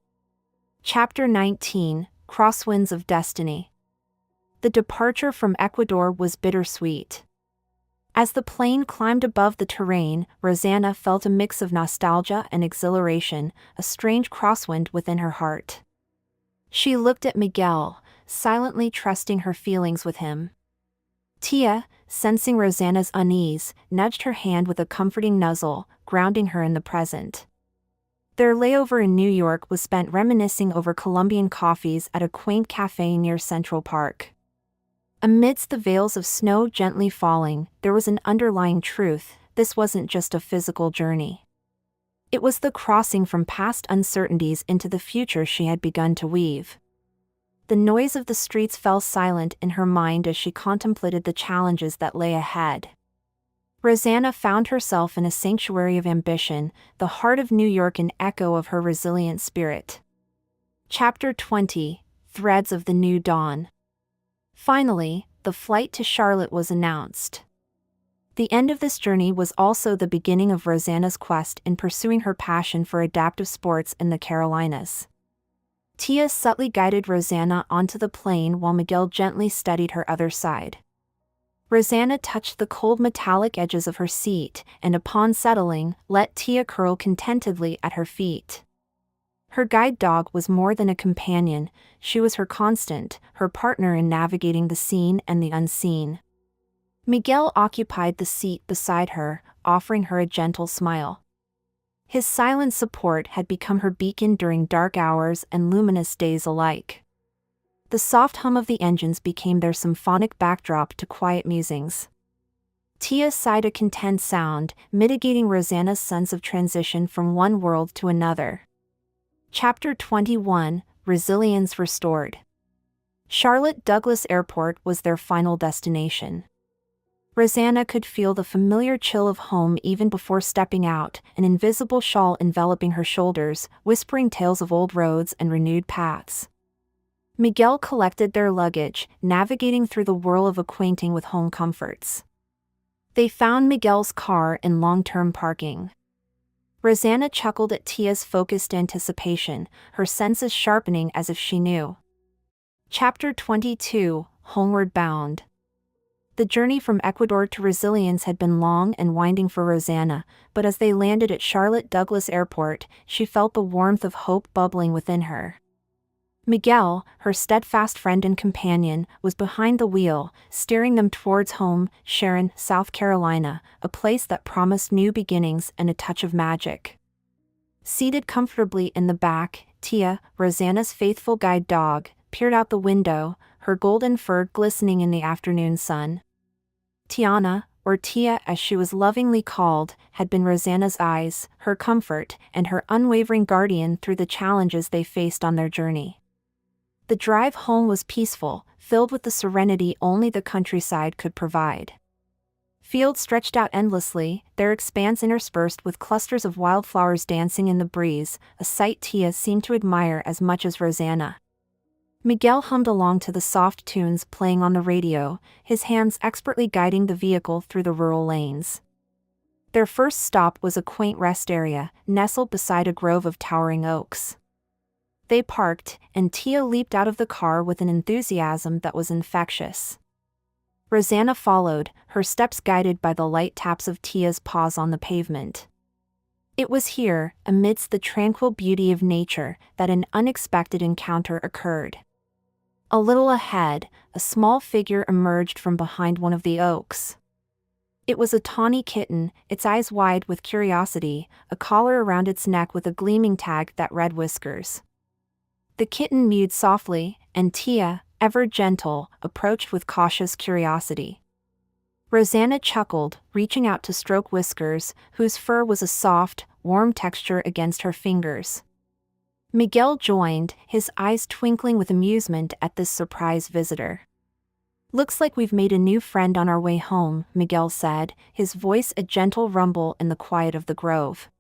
Chapter 19, Crosswinds of Destiny. The departure from Ecuador was bittersweet. As the plane climbed above the terrain, Rosanna felt a mix of nostalgia and exhilaration, a strange crosswind within her heart. She looked at Miguel, silently trusting her feelings with him. Tia, sensing Rosanna's unease, nudged her hand with a comforting nuzzle, grounding her in the present. Their layover in New York was spent reminiscing over Colombian coffees at a quaint cafe near Central Park. Amidst the veils of snow gently falling, there was an underlying truth: this wasn't just a physical journey. It was the crossing from past uncertainties into the future she had begun to weave. The noise of the streets fell silent in her mind as she contemplated the challenges that lay ahead. Rosanna found herself in a sanctuary of ambition, the heart of New York an echo of her resilient spirit. Chapter 20: Threads of the New Dawn. Finally, the flight to Charlotte was announced. The end of this journey was also the beginning of Rosanna's quest in pursuing her passion for adaptive sports in the Carolinas. Tia subtly guided Rosanna onto the plane while Miguel gently steadied her other side. Rosanna touched the cold metallic edges of her seat and, upon settling, let Tia curl contentedly at her feet. Her guide dog was more than a companion; she was her constant, her partner in navigating the seen and the unseen. Miguel occupied the seat beside her, offering her a gentle smile. His silent support had become her beacon during dark hours and luminous days alike. The soft hum of the engines became their symphonic backdrop to quiet musings. Tia sighed a content sound, mitigating Rosanna's sense of transition from one world to another. Chapter 21: Resilience Restored. Charlotte Douglas Airport was their final destination. Rosanna could feel the familiar chill of home even before stepping out, an invisible shawl enveloping her shoulders, whispering tales of old roads and renewed paths. Miguel collected their luggage, navigating through the whirl of acquainting with home comforts. They found Miguel's car in long-term parking. Rosanna chuckled at Tia's focused anticipation, her senses sharpening as if she knew. Chapter 22: Homeward Bound. The journey from Ecuador to Resilience had been long and winding for Rosanna, but as they landed at Charlotte Douglas Airport, she felt the warmth of hope bubbling within her. Miguel, her steadfast friend and companion, was behind the wheel, steering them towards home, Sharon, South Carolina, a place that promised new beginnings and a touch of magic. Seated comfortably in the back, Tia, Rosanna's faithful guide dog, peered out the window, her golden fur glistening in the afternoon sun. Tiana, or Tia as she was lovingly called, had been Rosanna's eyes, her comfort, and her unwavering guardian through the challenges they faced on their journey. The drive home was peaceful, filled with the serenity only the countryside could provide. Fields stretched out endlessly, their expanse interspersed with clusters of wildflowers dancing in the breeze, a sight Tia seemed to admire as much as Rosanna. Miguel hummed along to the soft tunes playing on the radio, his hands expertly guiding the vehicle through the rural lanes. Their first stop was a quaint rest area, nestled beside a grove of towering oaks. They parked, and Tia leaped out of the car with an enthusiasm that was infectious. Rosanna followed, her steps guided by the light taps of Tia's paws on the pavement. It was here, amidst the tranquil beauty of nature, that an unexpected encounter occurred. A little ahead, a small figure emerged from behind one of the oaks. It was a tawny kitten, its eyes wide with curiosity, a collar around its neck with a gleaming tag that read Whiskers. The kitten mewed softly, and Tia, ever gentle, approached with cautious curiosity. Rosanna chuckled, reaching out to stroke Whiskers, whose fur was a soft, warm texture against her fingers. Miguel joined, his eyes twinkling with amusement at this surprise visitor. "Looks like we've made a new friend on our way home," Miguel said, his voice a gentle rumble in the quiet of the grove.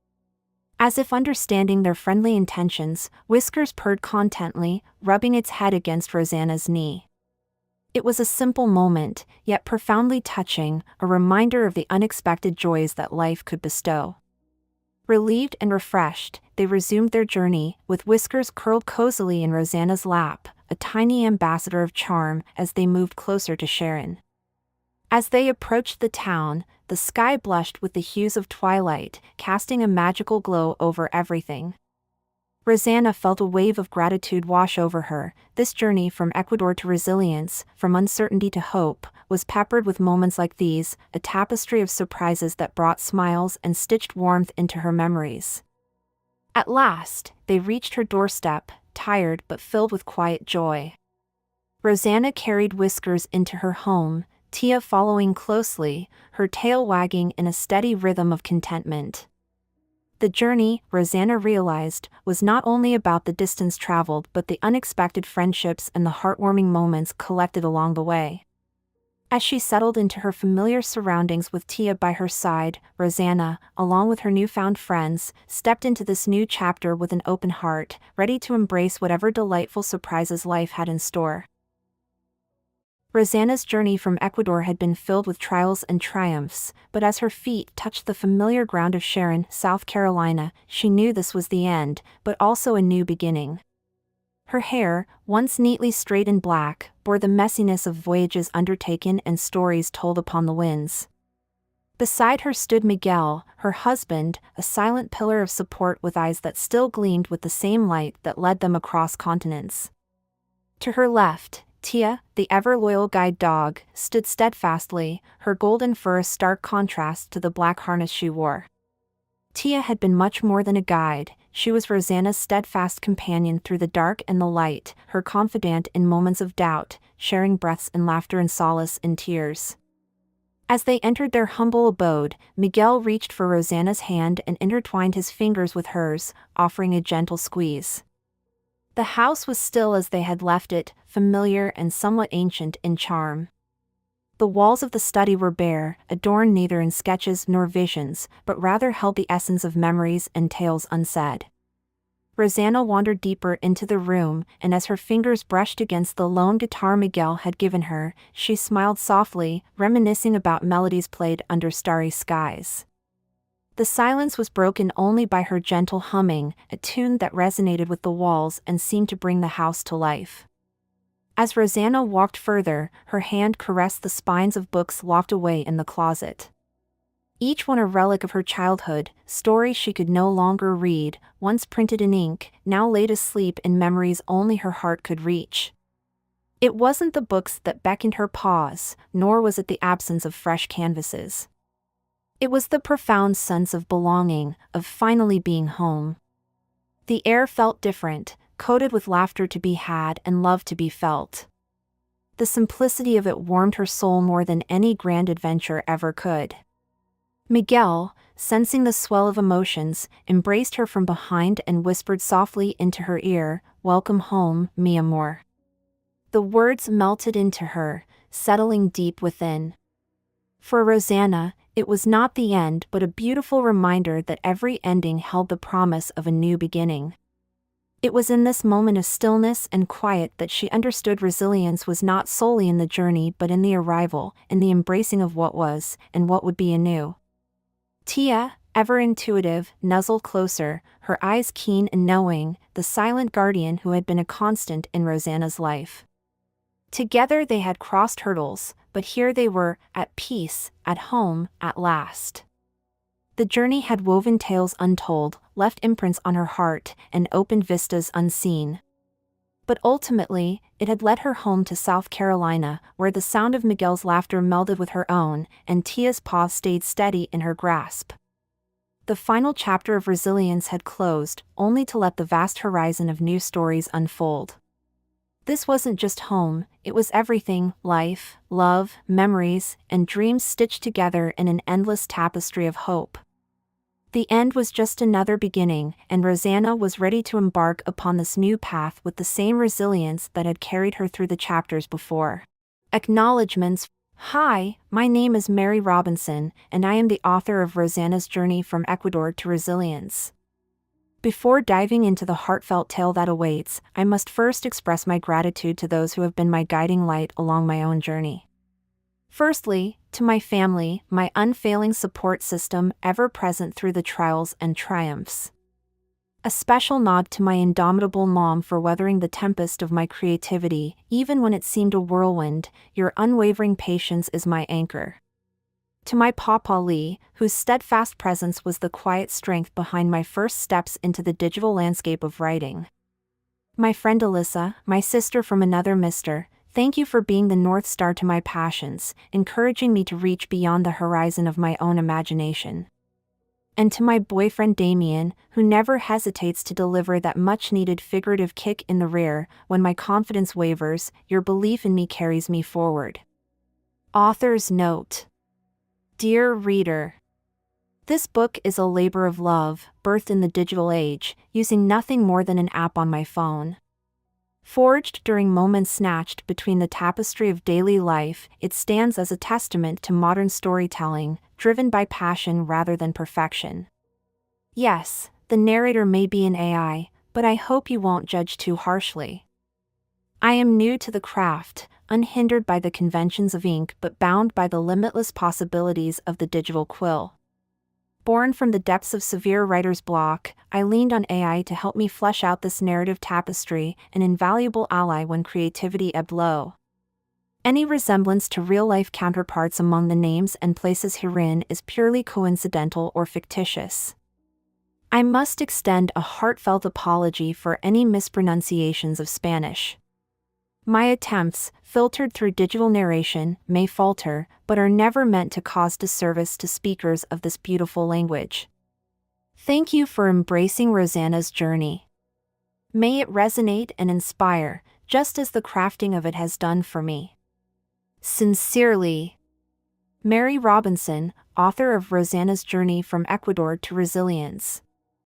As if understanding their friendly intentions, Whiskers purred contently, rubbing its head against Rosanna's knee. It was a simple moment, yet profoundly touching, a reminder of the unexpected joys that life could bestow. Relieved and refreshed, they resumed their journey, with Whiskers curled cozily in Rosanna's lap, a tiny ambassador of charm, as they moved closer to Sharon. As they approached the town, the sky blushed with the hues of twilight, casting a magical glow over everything. Rosanna felt a wave of gratitude wash over her. This journey from Ecuador to Resilience, from uncertainty to hope, was peppered with moments like these, a tapestry of surprises that brought smiles and stitched warmth into her memories. At last, they reached her doorstep, tired but filled with quiet joy. Rosanna carried Whiskers into her home, Tia following closely, her tail wagging in a steady rhythm of contentment. The journey, Rosanna realized, was not only about the distance traveled but the unexpected friendships and the heartwarming moments collected along the way. As she settled into her familiar surroundings with Tia by her side, Rosanna, along with her newfound friends, stepped into this new chapter with an open heart, ready to embrace whatever delightful surprises life had in store. Rosanna's journey from Ecuador had been filled with trials and triumphs, but as her feet touched the familiar ground of Sharon, South Carolina, she knew this was the end, but also a new beginning. Her hair, once neatly straight and black, bore the messiness of voyages undertaken and stories told upon the winds. Beside her stood Miguel, her husband, a silent pillar of support with eyes that still gleamed with the same light that led them across continents. To her left, Tia, the ever-loyal guide dog, stood steadfastly, her golden fur a stark contrast to the black harness she wore. Tia had been much more than a guide, she was Rosanna's steadfast companion through the dark and the light, her confidant in moments of doubt, sharing breaths in laughter and solace in tears. As they entered their humble abode, Miguel reached for Rosanna's hand and intertwined his fingers with hers, offering a gentle squeeze. The house was still as they had left it, familiar and somewhat ancient in charm. The walls of the study were bare, adorned neither in sketches nor visions, but rather held the essence of memories and tales unsaid. Rosanna wandered deeper into the room, and as her fingers brushed against the lone guitar Miguel had given her, she smiled softly, reminiscing about melodies played under starry skies. The silence was broken only by her gentle humming, a tune that resonated with the walls and seemed to bring the house to life. As Rosanna walked further, her hand caressed the spines of books locked away in the closet. Each one a relic of her childhood, stories she could no longer read, once printed in ink, now laid asleep in memories only her heart could reach. It wasn't the books that beckoned her pause, nor was it the absence of fresh canvases. It was the profound sense of belonging, of finally being home. The air felt different, coated with laughter to be had and love to be felt. The simplicity of it warmed her soul more than any grand adventure ever could. Miguel, sensing the swell of emotions, embraced her from behind and whispered softly into her ear, "Welcome home, mi amor." The words melted into her, settling deep within. For Rosanna, it was not the end but a beautiful reminder that every ending held the promise of a new beginning. It was in this moment of stillness and quiet that she understood resilience was not solely in the journey but in the arrival, in the embracing of what was, and what would be anew. Tia, ever intuitive, nuzzled closer, her eyes keen and knowing, the silent guardian who had been a constant in Rosanna's life. Together they had crossed hurdles, but here they were, at peace, at home, at last. The journey had woven tales untold, left imprints on her heart, and opened vistas unseen. But ultimately, it had led her home to South Carolina, where the sound of Miguel's laughter melded with her own, and Tia's paw stayed steady in her grasp. The final chapter of resilience had closed, only to let the vast horizon of new stories unfold. This wasn't just home, it was everything: life, love, memories, and dreams stitched together in an endless tapestry of hope. The end was just another beginning, and Rosanna was ready to embark upon this new path with the same resilience that had carried her through the chapters before. Acknowledgements. Hi, my name is Mary Robinson, and I am the author of Rosanna's Journey from Ecuador to Resilience. Before diving into the heartfelt tale that awaits, I must first express my gratitude to those who have been my guiding light along my own journey. Firstly, to my family, my unfailing support system, ever present through the trials and triumphs. A special nod to my indomitable mom for weathering the tempest of my creativity, even when it seemed a whirlwind. Your unwavering patience is my anchor. To my Papa Lee, whose steadfast presence was the quiet strength behind my first steps into the digital landscape of writing. My friend Alyssa, my sister from another mister, thank you for being the North Star to my passions, encouraging me to reach beyond the horizon of my own imagination. And to my boyfriend Damien, who never hesitates to deliver that much-needed figurative kick in the rear when my confidence wavers, your belief in me carries me forward. Author's note. Dear reader, this book is a labor of love, birthed in the digital age, using nothing more than an app on my phone. Forged during moments snatched between the tapestry of daily life, it stands as a testament to modern storytelling, driven by passion rather than perfection. Yes, the narrator may be an AI, but I hope you won't judge too harshly. I am new to the craft, unhindered by the conventions of ink but bound by the limitless possibilities of the digital quill. Born from the depths of severe writer's block, I leaned on AI to help me flesh out this narrative tapestry, an invaluable ally when creativity ebbed low. Any resemblance to real-life counterparts among the names and places herein is purely coincidental or fictitious. I must extend a heartfelt apology for any mispronunciations of Spanish. My attempts, filtered through digital narration, may falter, but are never meant to cause disservice to speakers of this beautiful language. Thank you for embracing Rosanna's journey. May it resonate and inspire, just as the crafting of it has done for me. Sincerely, Mary Robinson, author of Rosanna's Journey from Ecuador to Resilience.